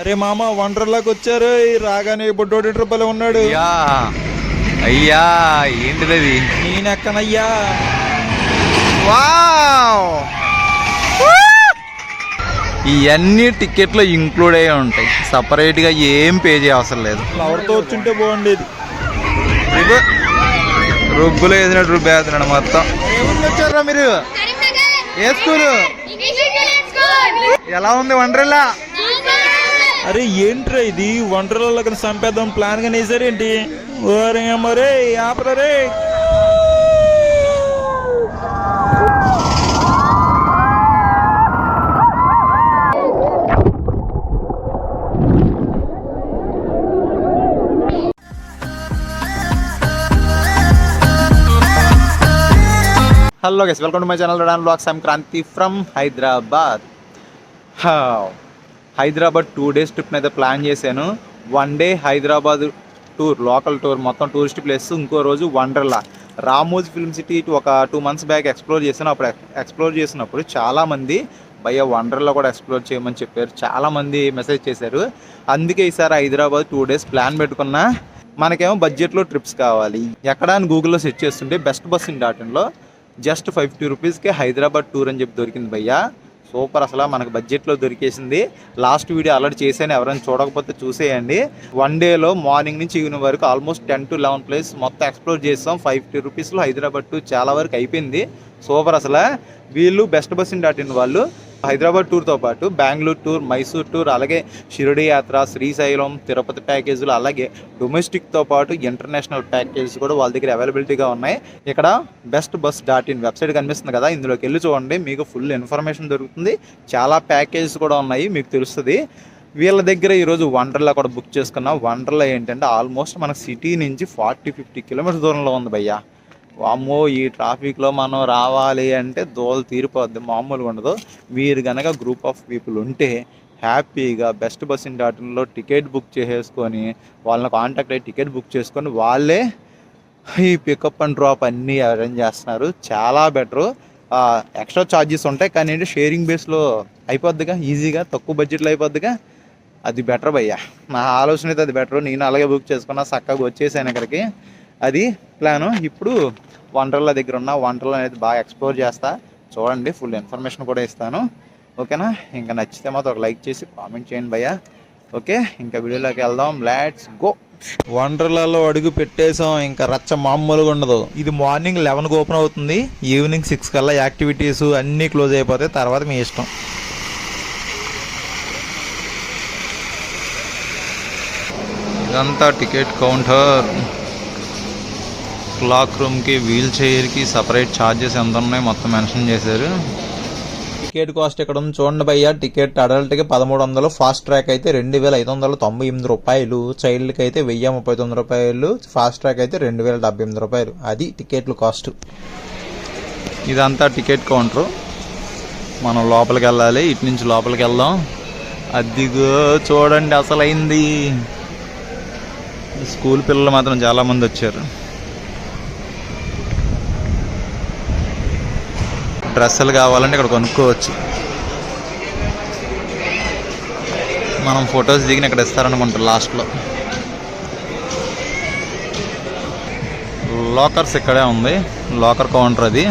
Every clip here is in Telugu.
అరే మామ వండర్లాకి వచ్చారు రాగానే బుడ్డోడి రూపాయలు ఉన్నాడు. అయ్యా ఏంటిది అది? నేనెక్కనయ్యా. ఇవన్నీ టికెట్లో ఇంక్లూడ్ అయ్యి ఉంటాయి, సపరేట్గా ఏం పే చేయవసరం లేదు. ఎవరితో వచ్చింటే బాగుండేది. రుబ్బులు వేసినట్టు రుబ్బు వేస్తున్నాడు మొత్తం. ఏముంది వచ్చారా మీరు? ఏ స్కూలు? ఎలా ఉంది వండర్లా? అరే ఏంట్రా ఇది వండర్లా కన్నా చంపేద్దాం ప్లాన్ గా వేసారేంటి? ఓరే మరే ఆపరే. Hello guys, welcome to my channel రడాన్ vlogs. I'm Kranthi from Hyderabad. Hyderabad 2 days ట్రిప్ని అయితే ప్లాన్ చేశాను. 1 day Hyderabad tour, local tour, మొత్తం టూరిస్ట్ ప్లేస్. ఇంకో రోజు వండర్లా. రామోజీ ఫిల్మ్ సిటీ ఒక 2 months బ్యాక్ ఎక్స్ప్లోర్ చేశాను. అప్పుడు ఎక్స్ప్లోర్ చేసినప్పుడు చాలామంది భయ్య వండర్లా కూడా ఎక్స్ప్లోర్ చేయమని చెప్పారు. చాలామంది మెసేజ్ చేశారు. అందుకే ఈసారి హైదరాబాద్ 2 days ప్లాన్ పెట్టుకున్నా. మనకేమో బడ్జెట్లో ట్రిప్స్ కావాలి. ఎక్కడ అని గూగుల్లో సెర్చ్ చేస్తుంటే బెస్ట్ బస్ ఇన్ డాటన్లో జస్ట్ 50 rupeesకే హైదరాబాద్ టూర్ అని చెప్పి దొరికింది భయ్యా. సూపర్, అసలు మనకు బడ్జెట్లో దొరికేసింది. లాస్ట్ వీడియో ఆల్రెడీ చేశాను, ఎవరైనా చూడకపోతే చూసేయండి. 1 dayలో మార్నింగ్ నుంచి ఈవినింగ్ వరకు ఆల్మోస్ట్ 10 to 11 ప్లేస్ మొత్తం ఎక్స్ప్లోర్ చేస్తాం. 50 rupeesలో హైదరాబాద్ టూర్ చాలా వరకు అయిపోయింది. సూపర్, అసలు వీళ్ళు best bus in dot in వాళ్ళు హైదరాబాద్ టూర్తో పాటు బెంగళూరు టూర్, మైసూర్ టూర్, అలాగే షిరిడి యాత్ర, శ్రీశైలం, తిరుపతి ప్యాకేజీలు, అలాగే డొమెస్టిక్తో పాటు ఇంటర్నేషనల్ ప్యాకేజెస్ కూడా వాళ్ళ దగ్గర అవైలబిలిటీగా ఉన్నాయి. ఇక్కడ best bus dot in website కనిపిస్తుంది కదా, ఇందులోకి వెళ్ళి చూడండి, మీకు ఫుల్ ఇన్ఫర్మేషన్ దొరుకుతుంది. చాలా ప్యాకేజెస్ కూడా ఉన్నాయి, మీకు తెలుస్తుంది. వీళ్ళ దగ్గర ఈరోజు వండర్లా కూడా బుక్ చేసుకున్నాం. వండర్లా ఏంటంటే ఆల్మోస్ట్ మన సిటీ నుంచి 40-50 kilometers దూరంలో ఉంది భయ్యా. వామ్మో, ఈ ట్రాఫిక్లో మనం రావాలి అంటే దోలు తీరిపోద్ది, మామూలుగా ఉండదు. మీరు కనుక గ్రూప్ ఆఫ్ పీపుల్ ఉంటే హ్యాపీగా బెస్ట్ బస్ ఇన్ డాటన్లో టికెట్ బుక్ చేసేసుకొని వాళ్ళని కాంటాక్ట్ అయ్యి టికెట్ బుక్ చేసుకొని వాళ్ళే ఈ పికప్ అండ్ డ్రాప్ అన్నీ అరేంజ్ చేస్తున్నారు. చాలా బెటరు. ఎక్స్ట్రా ఛార్జెస్ ఉంటాయి కానీ ఏంటి షేరింగ్ బేస్లో అయిపోద్దిగా, ఈజీగా తక్కువ బడ్జెట్లో అయిపోద్దిగా. అది బెటర్ భయ్యా, నా ఆలోచన అయితే అది బెటరు. నేను అలాగే బుక్ చేసుకున్నా, చక్కగా వచ్చేసాను ఇక్కడికి. అది ప్లాను. ఇప్పుడు వండర్లా దగ్గర ఉన్న వండర్లా అనేది బాగా ఎక్స్ప్లోర్ చేస్తా. చూడండి, ఫుల్ ఇన్ఫర్మేషన్ కూడా ఇస్తాను. ఓకేనా? ఇంకా నచ్చితే మాత్రం ఒక లైక్ చేసి కామెంట్ చేయండి భయ్యా. ఓకే, ఇంకా వీడియోలోకి వెళ్దాం. Let's go. వండర్లాలో అడుగు పెట్టేసాం. ఇంకా రచ్చ మామూలుగా ఉండదు. ఇది మార్నింగ్ 11కి ఓపెన్ అవుతుంది. ఈవినింగ్ 6 కల్లా యాక్టివిటీస్ అన్నీ క్లోజ్ అయిపోతాయి. తర్వాత మీ ఇష్టం. ఇదంతా టికెట్ కౌంటర్. క్లాక్ రూమ్కి, వీల్ చైర్కి సపరేట్ ఛార్జెస్ ఎంత ఉన్నాయో మొత్తం మెన్షన్ చేశారు. టికెట్ కాస్ట్ ఇక్కడ ఉంది చూడండి భయ్యా. టికెట్ అడల్ట్కి 1300, ఫాస్ట్ ట్రాక్ అయితే 2598 రూపాయలు, చైల్డ్కి అయితే 1039 రూపాయలు, ఫాస్ట్ ట్రాక్ అయితే 2078 రూపాయలు. అది టికెట్లు కాస్ట్. ఇదంతా టికెట్ కౌంటరు. మనం లోపలికి వెళ్ళాలి. ఇటు నుంచి లోపలికి వెళ్దాం. అదిగో చూడండి, అసలైంది. స్కూల్ పిల్లలు మాత్రం చాలామంది వచ్చారు. డ్రెస్సులు కావాలంటే ఇక్కడ కొనుక్కోవచ్చు. మనం ఫొటోస్ దిగిన ఇక్కడ ఇస్తారనుకుంటారు లాస్ట్లో. లాకర్స్ ఇక్కడే ఉంది, లాకర్ కౌంటర్ అది.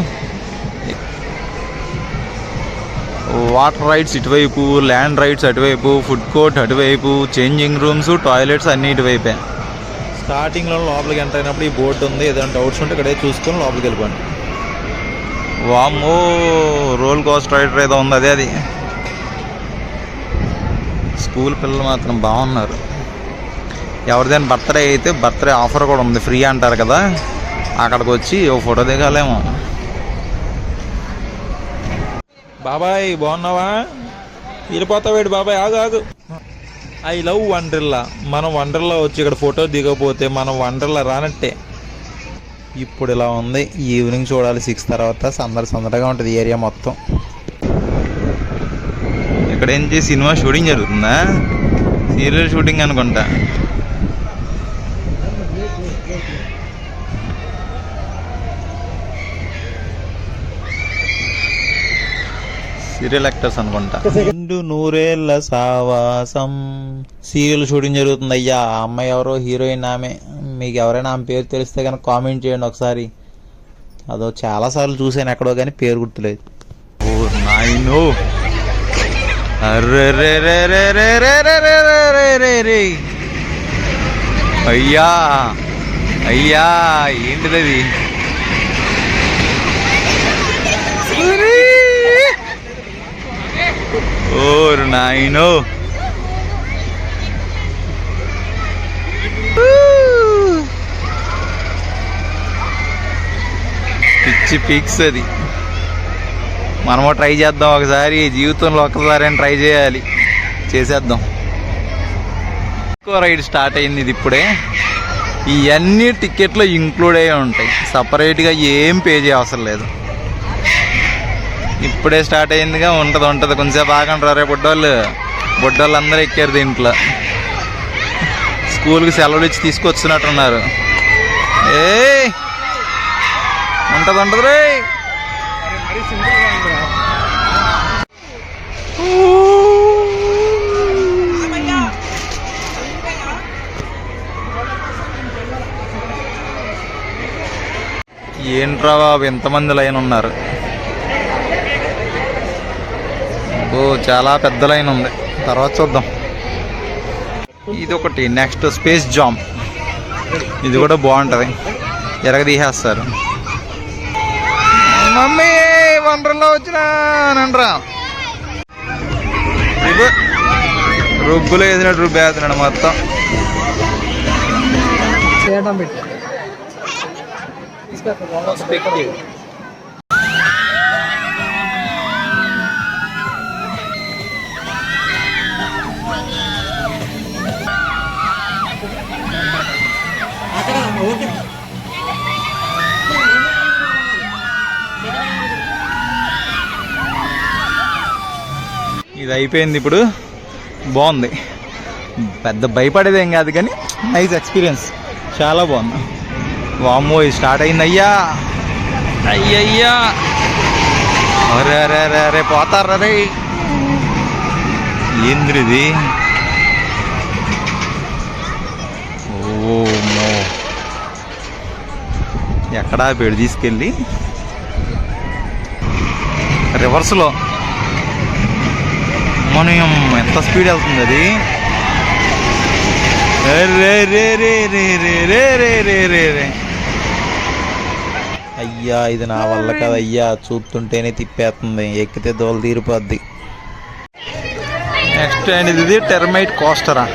వాటర్ రైడ్స్ ఇటువైపు, ల్యాండ్ రైడ్స్ అటువైపు, ఫుడ్ కోర్ట్ అటువైపు, చేంజింగ్ రూమ్స్, టాయిలెట్స్ అన్నీ ఇటువైపే. స్టార్టింగ్లో లోపలికి ఎంటర్ అయినప్పుడు ఈ బోర్డు ఉంది, ఏదైనా డౌట్స్ ఉంటే ఇక్కడే చూసుకొని లోపలికి వెళ్ళిపోండి. వామ్మో, రోల్ కోస్టర్ రైడర్ ఏదో ఉంది, అది. స్కూల్ పిల్లలు మాత్రం బాగున్నారు. ఎవరిదైనా బర్త్డే అయితే బర్త్డే ఆఫర్ కూడా ఉంది, ఫ్రీ అంటారు కదా. అక్కడికి వచ్చి ఓ ఫోటో దిగాలేమో. బాబాయ్ బాగున్నావా? వెళ్ళిపోతావేడు బాబాయ్, ఆగు ఆగు. I love Wonderla. మనం వండర్లా వచ్చి ఇక్కడ ఫోటో దిగకపోతే మనం వండర్లా రానట్టే. ఇప్పుడు ఇలా ఉంది. ఈవినింగ్ చూడాలి 6 తర్వాత. సందడిగా ఉంటుంది ఏరియా మొత్తం. ఇక్కడ ఏంటి, సినిమా షూటింగ్ జరుగుతుందా? సీరియల్ షూటింగ్ అనుకుంటా. సీరియల్ యాక్టర్స్ అనుకుంటా. నిండు నూరేళ్ల సావాసం. సీరియల్ షూటింగ్ జరుగుతుంది అయ్యా. ఆ అమ్మాయి ఎవరో హీరోయిన్ ఆమె. మీకు ఎవరైనా ఆమె పేరు తెలిస్తే కనుక కామెంట్ చేయండి ఒకసారి. అదో చాలాసార్లు చూసాను ఎక్కడో కానీ పేరు గుర్తులేదు. ఓ నాయనో, అర్రే, అయ్యా అయ్యా, ఏంటిది అది? ఓరు నాయనో, పిచ్చి పిక్స్ అది. మనము ట్రై చేద్దాం ఒకసారి, జీవితంలో ఒక్కసారి ట్రై చేయాలి, చేసేద్దాం. ఎక్కువ రైడ్ స్టార్ట్ అయింది ఇది ఇప్పుడే. ఇవన్నీ టికెట్లో ఇంక్లూడ్ అయ్యి ఉంటాయి, సపరేట్గా ఏం పే చేయవసరం లేదు. ఇప్పుడే స్టార్ట్ అయిందిగా, ఉంటుంది కొంచెంసేపు ఆగంటారు. రేపు బొడ్డోళ్ళు అందరూ ఎక్కారు దీంట్లో. స్కూల్కి సెలవులు ఇచ్చి తీసుకొచ్చినట్టున్నారు. ఉంటుంది రే. ఏంట్రా బాబు ఎంతమంది లైన్ ఉన్నారు? ఓ చాలా పెద్ద లైన్ ఉంది, తర్వాత చూద్దాం. ఇది ఒకటి. నెక్స్ట్ స్పేస్ జామ్, ఇది కూడా బాగుంటుంది, ఎరగదీసేస్తారు. మమ్మీ వండర్లో వచ్చినానంట్రా. రుబ్బులు వేసినట్టు రుబ్బేస్తున్నాడు మొత్తం. ఇది అయిపోయింది ఇప్పుడు. బాగుంది, పెద్ద భయపడేదేం కాదు కానీ నైస్ ఎక్స్పీరియన్స్, చాలా బాగుంది. వామ్మో, ఇది స్టార్ట్ అయింది అయ్యా. అయ్యయ్యా, అరే అరే అరే అరే, పోతారా రే. ఏంద్రిది? ఓమో, ఎక్కడా పెడి తీసుకెళ్ళి రివర్స్లో మనం ఎంత స్పీడ్ వెళ్తుంది అది. అయ్యా, ఇది నా వల్ల కదా అయ్యా, చూస్తుంటేనే తిప్పేస్తుంది, ఎక్కితే దోలు తీరిపోద్ది. నెక్స్ట్ అనేది ఇది టెర్మైట్ కోస్టరా.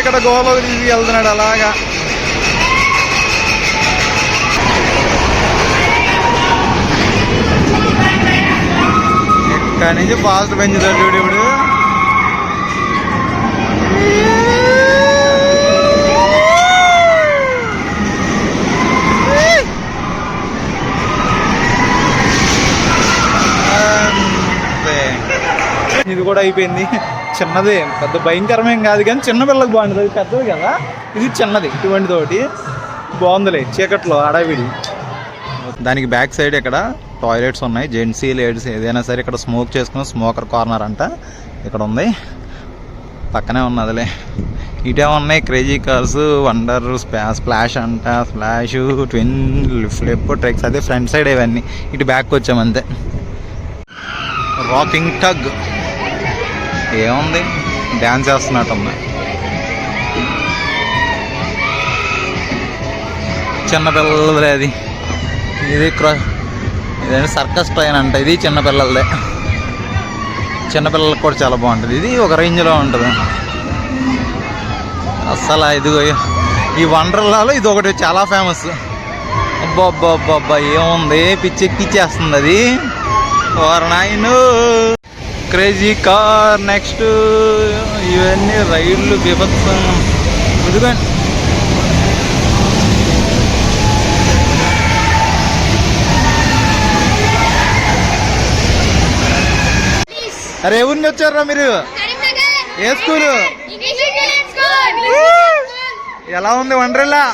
ఇక్కడ గోలోకి తీసి వెళ్తున్నాడు అలాగా. ఇక్కడి నుంచి ఫాస్ట్ పెంచుతాడు చూడు ఇప్పుడు. ఇది కూడా అయిపోయింది. చిన్నదే, పెద్ద భయంకరమేం కాదు కానీ చిన్న పిల్లలకు బాగుంటుంది. అది పెద్దది కదా, ఇది చిన్నది. ఇటువంటి తోటి బాగుందిలే, చీకట్లో అడవిడి. దానికి బ్యాక్ సైడ్ ఇక్కడ టాయిలెట్స్ ఉన్నాయి, జెంట్స్ లేడీస్ ఏదైనా సరే. ఇక్కడ స్మోక్ చేసుకుని స్మోకర్ కార్నర్ అంట ఇక్కడ ఉంది, పక్కనే ఉన్నదిలే. ఇటే ఉన్నాయి క్రేజీ కార్స్, వండర్, స్ప్లాష్ అంట, స్ప్లాష్, ట్విన్, ఫ్లిప్, ట్రెక్స్. అదే ఫ్రంట్ సైడ్ ఇవన్నీ. ఇటు బ్యాక్ వచ్చామంతే. రాకింగ్ టగ్ ఏముంది, డ్యాన్స్ చేస్తున్నట్టుంది. చిన్నపిల్లలదే అది. ఇది ఇదేంటి సర్కస్ ట్రైన్ అంట, ఇది చిన్నపిల్లలదే. చిన్నపిల్లలకు కూడా చాలా బాగుంటుంది. ఇది ఒక రేంజ్లో ఉంటుంది అస్సలు. ఇదిగో ఈ వండర్లాలో ఇది ఒకటి చాలా ఫేమస్. అబ్బా ఏముంది, పిచ్చెక్కిచ్చేస్తుంది అది. నాయను క్రేజీ కార్. నెక్స్ట్ ఇవన్నీ రైళ్ళు బీభత్సం. ఇదిగోండి అరే ఏ ఊరి నుంచి వచ్చారా మీరు? ఏ స్కూలు? ఎలా ఉంది వండర్లా?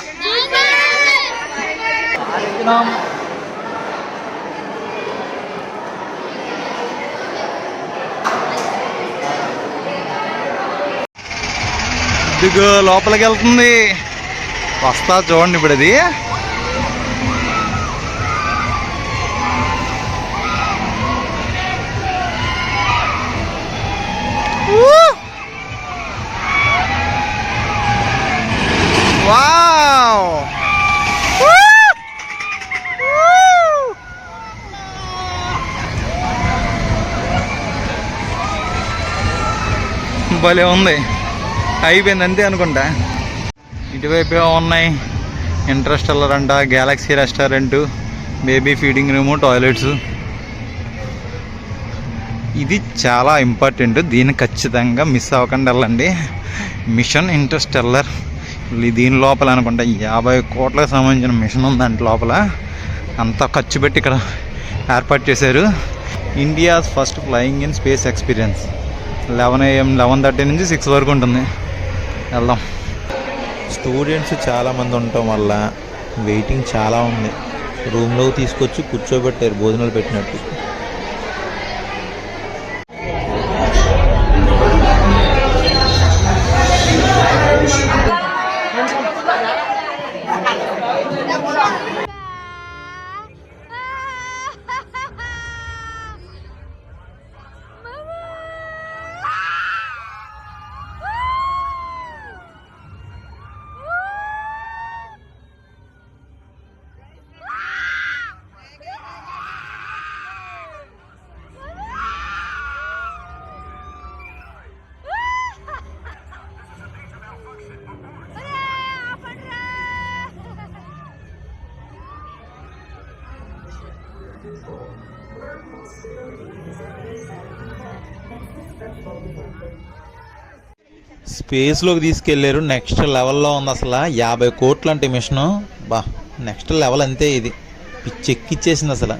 ఇదిగో లోపలికి వెళ్తుంది. వస్తా చూడండి ఇప్పుడు అది. వావ్! భలే ఉంది. అయిపోయింది అంతే అనుకుంటా. ఇటువైపు ఉన్నాయి ఇంటర్స్టెల్లర్ అంట, galaxy restaurant, baby feeding room, toilets. ఇది చాలా ఇంపార్టెంట్, దీన్ని ఖచ్చితంగా మిస్ అవ్వకుండా వెళ్ళండి. Mission interstellar. దీని లోపల అనుకుంటా 50 కోట్లకు సంబంధించిన మిషన్ ఉంది. దాంట్లో లోపల అంతా ఖర్చు పెట్టి ఇక్కడ ఏర్పాటు చేశారు. India's first flying in space experience. 11 AM 11:30 నుంచి 6 వరకు ఉంటుంది. వెళ్దాం. స్టూడెంట్స్ చాలామంది ఉండటం వల్ల వెయిటింగ్ చాలా ఉంది. రూమ్లో తీసుకొచ్చి కూర్చోబెట్టారు భోజనాలు పెట్టినట్టు. స్పేస్లోకి తీసుకెళ్ళారు. నెక్స్ట్ లెవెల్లో ఉంది అసలు. 50 కోట్లు అంటే మిషను. బా, నెక్స్ట్ లెవెల్ అంతే. ఇది పిచ్చెక్కిచ్చేసింది అసలు.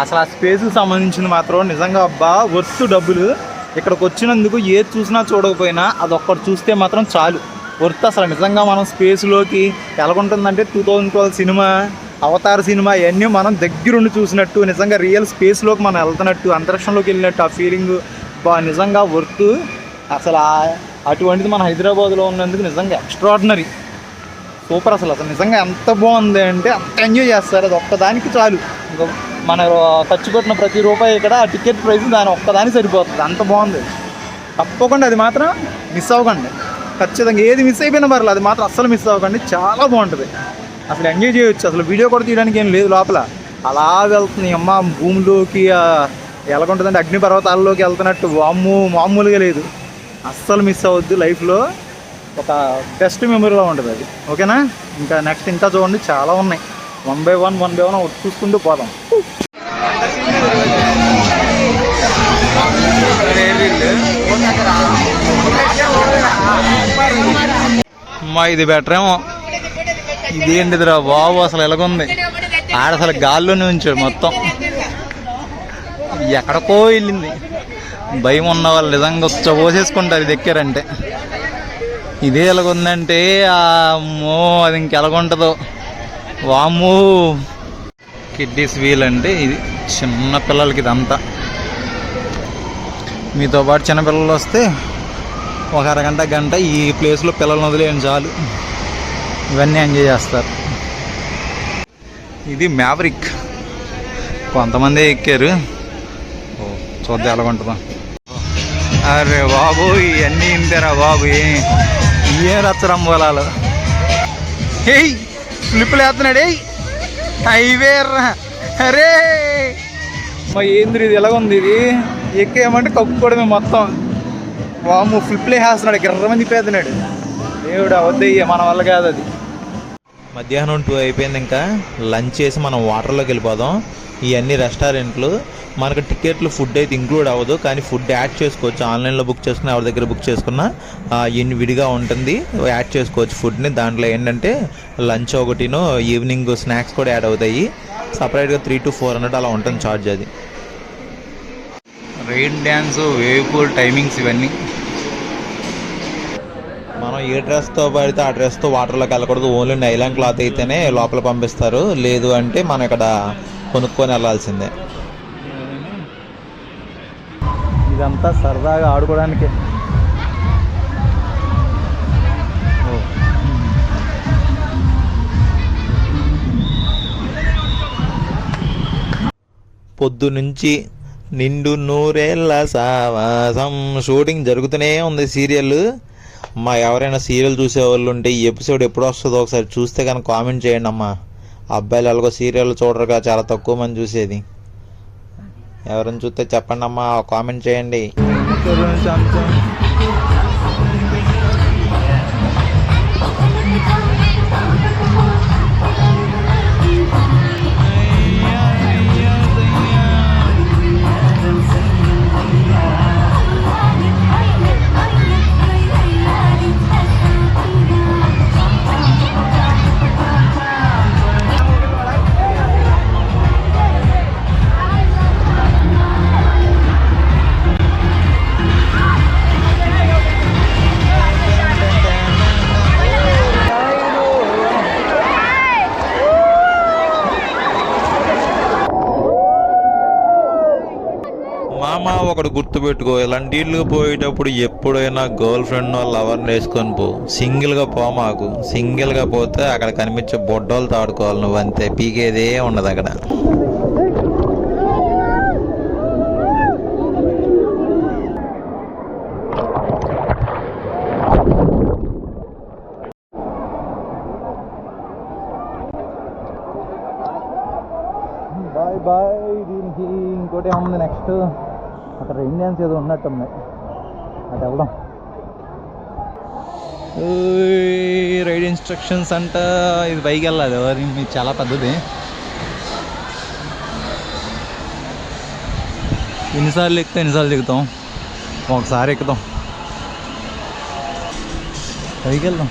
అసలు ఆ స్పేస్కి సంబంధించింది మాత్రం నిజంగా అబ్బా వర్త్ డబ్బులు. ఇక్కడికి వచ్చినందుకు ఏది చూసినా చూడకపోయినా అదొక్కటి చూస్తే మాత్రం చాలు వర్త్. అసలు నిజంగా మనం స్పేస్లోకి ఎలాగుంటుందంటే 2012 సినిమా, అవతార్ సినిమా ఇవన్నీ మనం దగ్గరుండి చూసినట్టు, నిజంగా రియల్ స్పేస్లోకి మనం వెళ్తున్నట్టు, అంతరిక్షంలోకి వెళ్ళినట్టు ఆ ఫీలింగ్ బా నిజంగా వర్త్. అసలు అటువంటిది మన హైదరాబాద్లో ఉన్నందుకు నిజంగా ఎక్స్ట్రాడినరీ, సూపర్. అసలు నిజంగా ఎంత బాగుంది అంటే అంత ఎంజాయ్ చేస్తారు. అది ఒక్కదానికి చాలు. ఇంకా మన ఖర్చు పెట్టిన ప్రతి రూపాయి ఇక్కడ ఆ టికెట్ ప్రైస్ దాని ఒక్కదానికి సరిపోతుంది. అంత బాగుంది. తప్పకుండా అది మాత్రం మిస్ అవ్వకండి. ఖచ్చితంగా ఏది మిస్ అయిపోయినా పర్లేదు, అది మాత్రం అస్సలు మిస్ అవ్వకండి. చాలా బాగుంటుంది. అసలు ఎంజాయ్ చేయొచ్చు. అసలు వీడియో కూడా తీయడానికి ఏం లేదు లోపల. అలా వెళ్తుంది అమ్మ భూమిలోకి. ఎలాగుంటుందంటే అగ్నిపర్వతాల్లోకి వెళ్తున్నట్టు. మామూలుగా లేదు. అస్సలు మిస్ అవ్వద్దు. లైఫ్లో ఒక బెస్ట్ మెమరీలో ఉంటుంది అది. ఓకేనా? ఇంకా నెక్స్ట్ ఇంకా చూడండి చాలా ఉన్నాయి. 1 by 1 చూసుకుంటూ పోదాం. అమ్మా ఇది బెటర్ ఏమో. ఇదేంటిదిరా బాబు అసలు ఎలాగుంది. ఆడ అసలు గాల్లోనే ఉంచాడు మొత్తం. ఎక్కడికో వెళ్ళింది. భయం ఉన్న వాళ్ళు నిజంగా పోసేసుకుంటారు ఇది ఎక్కారంటే. ఇదే ఎలాగుందంటే అమ్మో అది ఇంకెలాగుంటుందో. వామ్మో. కిడ్డీస్ వీల్ అంటే ఇది చిన్న పిల్లలకి. ఇదంతా మీతో పాటు చిన్నపిల్లలు వస్తే ఒక అరగంట గంట ఈ ప్లేస్లో పిల్లలను వదిలేయండి చాలు. ఇవన్నీ ఎంజాయ్ చేస్తారు. ఇది మ్యావరిక్. కొంతమంది ఎక్కారు. చూద్దాం ఎలాగుంటుందో. అరే బాబు ఇవన్నీ ఇంతేరా బాబు. ఏం రచ్చరంబోలాలు. ఏయ్ ఫ్లిప్పులు వేస్తున్నాడు. హైవేర్రా. అరే మా ఏంద్రి ఇది ఎలాగుంది. ఇది ఎక్కేయమంటే కప్పుకోవడమే మొత్తం. వాము ఫ్లిప్లే వేస్తున్నాడు. గిర్రమంది పేదనాడు. దేవుడు వద్దయ్యే మన వల్ల కాదు అది. మధ్యాహ్నం 2 అయిపోయింది. ఇంకా లంచ్ చేసి మనం వాటర్లోకి వెళ్ళిపోదాం. ఇవన్నీ రెస్టారెంట్లు. మనకు టికెట్లు ఫుడ్ అయితే ఇంక్లూడ్ అవ్వదు, కానీ ఫుడ్ యాడ్ చేసుకోవచ్చు. ఆన్లైన్లో బుక్ చేసుకున్న ఎవరి దగ్గర బుక్ చేసుకున్నా ఇన్ని విడిగా ఉంటుంది. యాడ్ చేసుకోవచ్చు ఫుడ్ని. దాంట్లో ఏంటంటే లంచ్ ఒకటిను, ఈవినింగ్ స్నాక్స్ కూడా యాడ్ అవుతాయి. సపరేట్గా 300 to 400 అలా ఉంటుంది ఛార్జ్. అది rain dance, wave pool timings ఇవన్నీ. మనం ఏ డ్రెస్తో పడితే ఆ డ్రెస్తో వాటర్లోకి వెళ్ళకూడదు. ఓన్లీ నైలాన్ క్లాత్ అయితేనే లోపల పంపిస్తారు. లేదు అంటే మనం ఇక్కడ కొనుక్కొని వెళ్ళాల్సిందే. ఇదంతా సరదాగా ఆడుకోవడానికి. పొద్దు నుంచి నిండు నూరేళ్ళ సావాసం షూటింగ్ జరుగుతూనే ఉంది సీరియల్. అమ్మా, ఎవరైనా సీరియల్ చూసేవాళ్ళు ఉంటే ఈ ఎపిసోడ్ ఎప్పుడు వస్తుందో ఒకసారి చూస్తే కనుక కామెంట్ చేయండి అమ్మా. అబ్బాయిలు ఎలాగో సీరియల్ చూడరుగా, చాలా తక్కువ మంది చూసేది. ఎవరైనా చూస్తే చెప్పండి అమ్మా, కామెంట్ చేయండి. మామ, ఒకటి గుర్తుపెట్టుకో, ఇలాంటి ఇళ్ళు పోయేటప్పుడు ఎప్పుడైనా గర్ల్ ఫ్రెండ్ లవర్ని వేసుకొని పో. సింగిల్గా పో మాకు. సింగిల్గా పోతే అక్కడ కనిపించే బొడ్డోళ్ళతో ఆడుకోవాలి నువ్వు, అంతే. పీకేదే ఉండదు అక్కడ. Bye bye. దీనికి ఇంకోటి ఏముంది నెక్స్ట్, అక్కడ రెయిన్ డ్యాన్స్ ఏదో ఉన్నట్టుంది, అటు వెళ్దాం. రైడ్ ఇన్స్ట్రక్షన్స్ అంట. ఇది పైకి వెళ్ళాలి, ఇది చాలా పెద్దది. ఎన్నిసార్లు ఎక్కితే ఎన్నిసార్లు దిగుతాం, ఒకసారి ఎక్కుతాం. పైకి వెళ్దాం.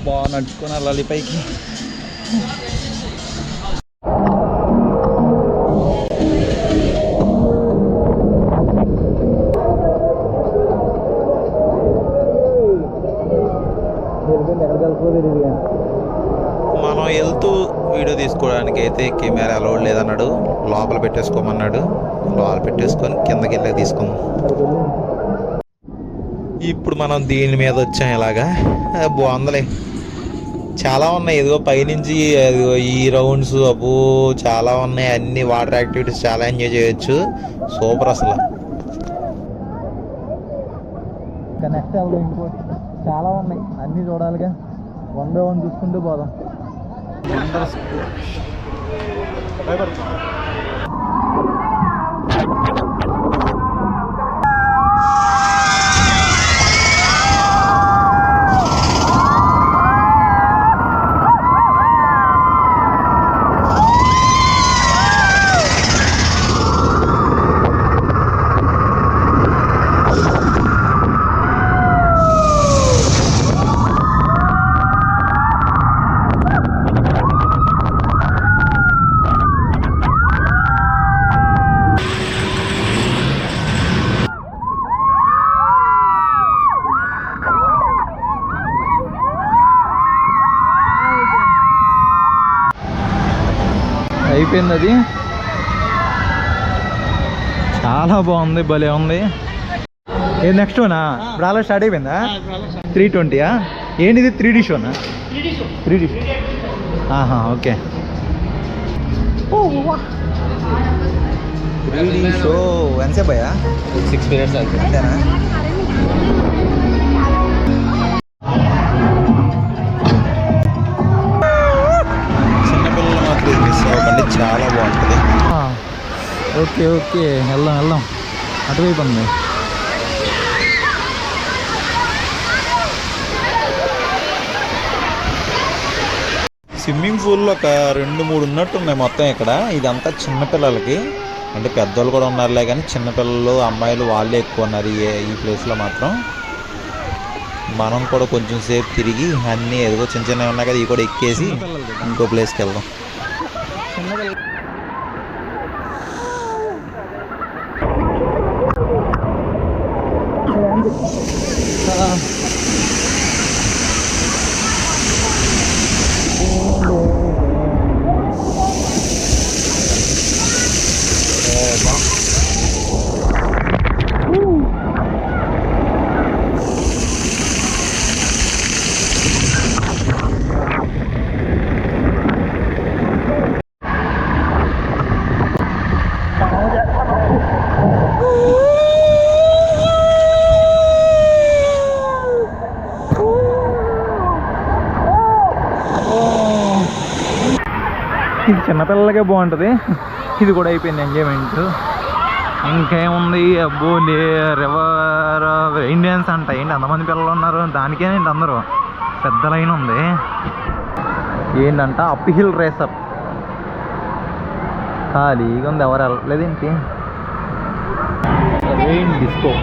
బాగా నడుచుకొని వెళ్ళాలి పైకి. మనం వెళ్తూ వీడియో తీసుకోవడానికి అయితే కెమెరా అలౌడ్ లేదన్నాడు. లోపల పెట్టేసుకోమన్నాడు. లోపల పెట్టేసుకొని కిందకి వెళ్ళి తీసుకుందాం. ఇప్పుడు మనం దీని మీద వచ్చాం. ఇలాగా బాగుందిలే, చాలా ఉన్నాయి. ఇదిగో పైనుంచి అదిగో ఈ రౌండ్స్, అబ్బో చాలా ఉన్నాయి. అన్ని వాటర్ యాక్టివిటీస్ చాలా ఎంజాయ్ చేయొచ్చు. సూపర్ అసలు. నెక్స్ట్ వెళ్దాం. ఇంకోటి చాలా ఉన్నాయి, అన్నీ చూడాలిగా. 1 by 1 చూసుకుంటూ పోదాం. అయిపోయింది అది. చాలా బాగుంది, భలే ఉంది. ఏ నెక్స్ట్ షోనా? ఇప్పుడు అలా స్టార్ట్ అయిపోయిందా? 320. ఏంటిది 3D షోనా? 3D show. Okay. 3D show ఎంతసేపు అయ్యా? 6 minutes అంతేనా? చిన్నపిల్లలు మాత్రం మిస్ అవ్వకండి, చాలా బాగుంటుంది. ఓకే ఓకే, వెళ్దాం. అటువైపు ఉంది. స్విమ్మింగ్ పూల్లో ఒక 2-3 ఉన్నట్టున్నాయి మొత్తం ఇక్కడ. ఇదంతా చిన్నపిల్లలకి, అంటే పెద్దోళ్ళు కూడా ఉన్నారులే, కానీ చిన్నపిల్లలు, అమ్మాయిలు వాళ్ళే ఎక్కువ ఉన్నారు ఈ ప్లేస్లో మాత్రం. మనం కూడా కొంచెం సేపు తిరిగి అన్నీ ఏదో చిన్న చిన్నవి ఉన్నాయి కదా ఇవి కూడా ఎక్కేసి ఇంకో ప్లేస్కి వెళ్దాం. ఇది చిన్నపిల్లలకే బాగుంటుంది. ఇది కూడా అయిపోయింది ఎంజాయ్మెంట్. ఇంకేముంది అబ్బో రివర్ రెయిన్ డ్యాన్స్ అంట. ఏంటి అంతమంది పిల్లలు ఉన్నారు దానికేనండి అందరూ పెద్ద లైన్ ఉంది. ఏంటంట అప్ హిల్ రేసప్ ఖాళీగా ఉంది ఎవరు వెళ్ళలేదేంటి. రెయిన్ డిస్కో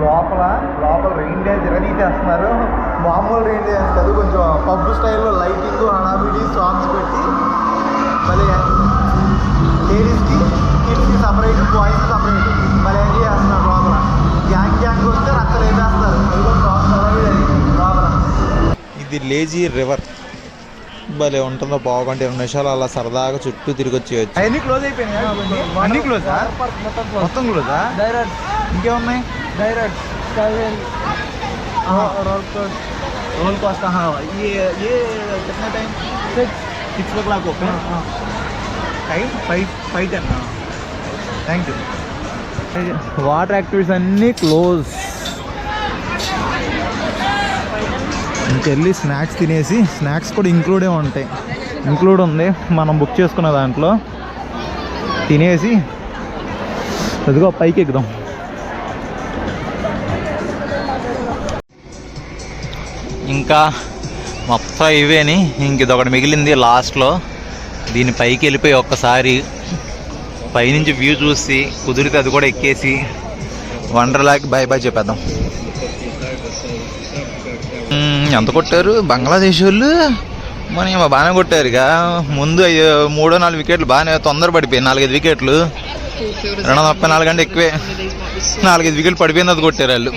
లోపల రెయిన్ డ్యాన్స్ తీసేస్తున్నారు. మామూలు రెయిన్ డ్యాన్స్ కాదు, కొంచెం పబ్ స్టైల్లో లైటింగ్ హడావిడి సాంగ్స్ పెట్టి మళ్ళీ లేడీస్కి కిడ్స్కి సపరేట్ బాయ్స్కి సపరేట్ మళ్ళీ ఎంజాయ్ చేస్తున్నారు. లోపల గ్యాంగ్ వస్తే అక్కడ వేసేస్తారు లోపల. ఇది లేజీ రివర్ భలే ఉంటుందో. పావుగంట 20 నిమిషాలు అలా సరదాగా చుట్టూ తిరిగి వచ్చేయచ్చు. అన్నీ క్లోజ్ అయిపోయినాయి. అన్నీ క్లోజా? మొత్తం క్లోజా? ఇంకేమున్నాయి? డైరెక్ట్ रोल कॉस्ट हाँ ये कितना time 6 o'clock open time 5:10 thank you. Water activities అన్నీ క్లోజ్. ఇంకెళ్ళి స్నాక్స్ తినేసి స్నాక్స్ కూడా ఇంక్లూడ్ ఉంది మనం బుక్ చేసుకున్న దాంట్లో. తినేసి అదిగో పైకి ఎక్కుదాం. ఇంకా మొత్తం ఇవేని ఇంక ఇదొకటి మిగిలింది లాస్ట్లో. దీని పైకి వెళ్ళిపోయి ఒక్కసారి పైనుంచి వ్యూ చూసి కుదిరితే అది కూడా ఎక్కేసి వండర్లాకి బాయ్ బాయ్ చెప్పేద్దాం. ఎంత కొట్టారు బంగ్లాదేశ్ వాళ్ళు? మన బాగానే కొట్టారు. ఇక ముందు 3-4 వికెట్లు బాగానే తొందర పడిపోయాయి. 4-5 వికెట్లు 234 అంటే ఎక్కువే. 4-5 వికెట్లు పడిపోయింది అది కొట్టారు వాళ్ళు.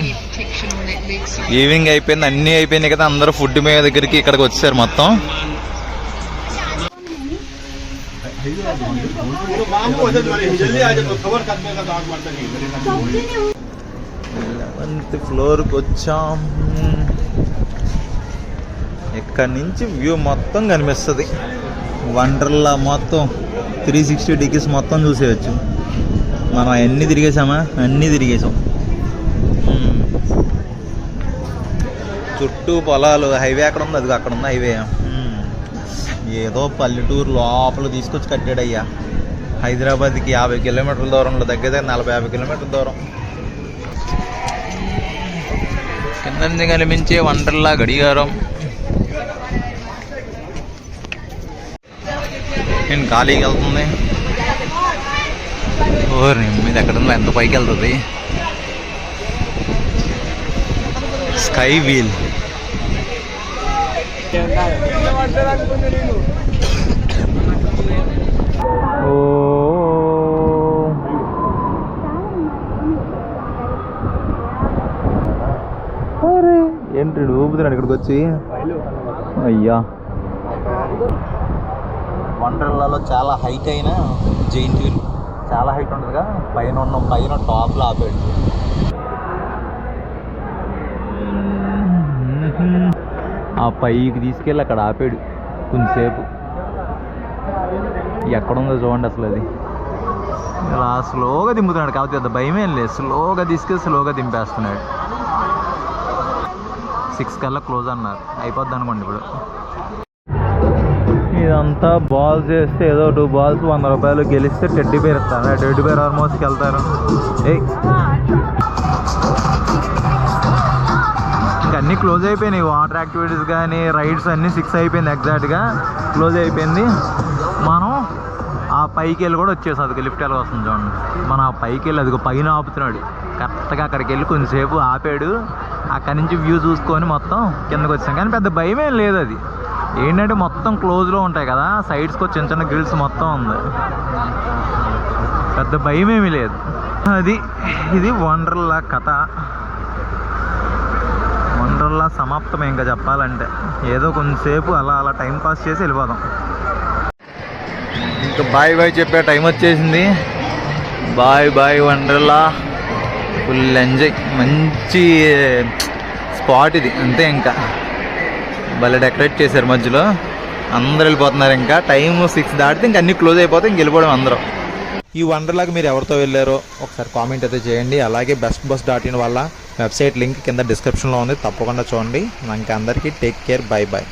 ఈవినింగ్ అయిపోయింది, అన్నీ అయిపోయినాయి కదా. అందరూ ఫుడ్ మే దగ్గరికి ఇక్కడికి వచ్చారు మొత్తం. 11th ఫ్లోర్కి వచ్చాం. ఇక్కడి నుంచి వ్యూ మొత్తం కనిపిస్తుంది. వండర్లా మొత్తం 360 డిగ్రీస్ మొత్తం చూసేయచ్చు. మనం అన్నీ తిరిగేసామా? అన్నీ తిరిగేసాం. చుట్టూ పొలాలు, హైవే అక్కడ ఉంది, అది అక్కడ ఉంది హైవే. ఏదో పల్లెటూరు లోపల తీసుకొచ్చి కట్టాడయ్యా. హైదరాబాద్కి 50 కిలోమీటర్ల దూరంలో, దగ్గర 40-50 కిలోమీటర్ల దూరం. కింద నుంచి కనిపించే వండర్లా గడియారం. నేను ఖాళీకి వెళ్తుంది. మీద ఎక్కడ ఉందో, ఎంత పైకి వెళ్తుంది. Sky wheel. ఏంటి ఊపుతున్నాడు ఇక్కడికి వచ్చి? అయ్యా, వండర్లాలో చాలా హైట్ అయిన జైంట్ వీల్, చాలా హైట్ ఉంటుందిగా. పైన టాప్లో ఆపాడు. ఆ పైకి తీసుకెళ్ళి అక్కడ ఆపాడు కొంచెంసేపు. ఎక్కడుందో చూడండి అసలు. అది ఇలా స్లోగా దింపుతున్నాడు. కాబట్టి అంత భయమేం లేదు. స్లోగా తీసుకెళ్ళి స్లోగా దింపేస్తున్నాడు. 6 కల్లా క్లోజ్ అన్నారు. అయిపోద్ది అనుకోండి ఇప్పుడు. ఇదంతా బాల్స్ వేస్తే ఏదో 2 బాల్స్ 100 రూపాయలు గెలిస్తే టెడ్డీ బేర్ ఇస్తారు. టెడ్డీ బేర్ ఆల్మోస్ట్కి వెళ్తారు. ఇంకా అన్నీ క్లోజ్ అయిపోయినాయి. వాటర్ యాక్టివిటీస్ కానీ రైడ్స్ అన్నీ 6 అయిపోయింది. ఎగ్జాక్ట్గా క్లోజ్ అయిపోయింది. మనం ఆ పైకి వెళ్ళి కూడా వచ్చేసి అది లిఫ్ట్ వెళ్ళి వస్తుంది చూడండి. మనం ఆ పైకి వెళ్ళి అదిగో పైన ఆపుతున్నాడు కరెక్ట్గా. అక్కడికి వెళ్ళి కొంచెంసేపు ఆపాడు, అక్కడి నుంచి వ్యూ చూసుకొని మొత్తం కిందకి వచ్చాం. కానీ పెద్ద భయం ఏం లేదు. అది ఏంటంటే మొత్తం క్లోజ్లో ఉంటాయి కదా, సైడ్స్కి చిన్న చిన్న గ్రిల్స్ మొత్తం ఉంది, పెద్ద భయం ఏమీ లేదు. అది ఇది వండర్లా కథ. వండర్లా సమాప్తం ఇంకా చెప్పాలంటే. ఏదో కొంచెంసేపు అలా అలా టైం పాస్ చేసి వెళ్ళిపోదాం. ఇంకా బాయ్ బాయ్ చెప్పే టైం వచ్చేసింది. Bye bye Wonderla. Full enjoy, మంచి స్పాట్ ఇది. అంతే, ఇంకా భలే డెకరేట్ చేశారు మధ్యలో. అందరు వెళ్ళిపోతున్నారు. ఇంకా టైం 6 దాటితే ఇంక అన్నీ క్లోజ్ అయిపోతే ఇంక వెళ్ళిపోవడం అందరం. ఈ వండర్లాగా మీరు ఎవరితో వెళ్ళారో ఒకసారి కామెంట్ అయితే చేయండి. అలాగే bestbus.in వాళ్ళ వెబ్సైట్ లింక్ కింద డిస్క్రిప్షన్లో ఉంది, తప్పకుండా చూడండి. ఇంకా అందరికీ టేక్ కేర్, బై బాయ్.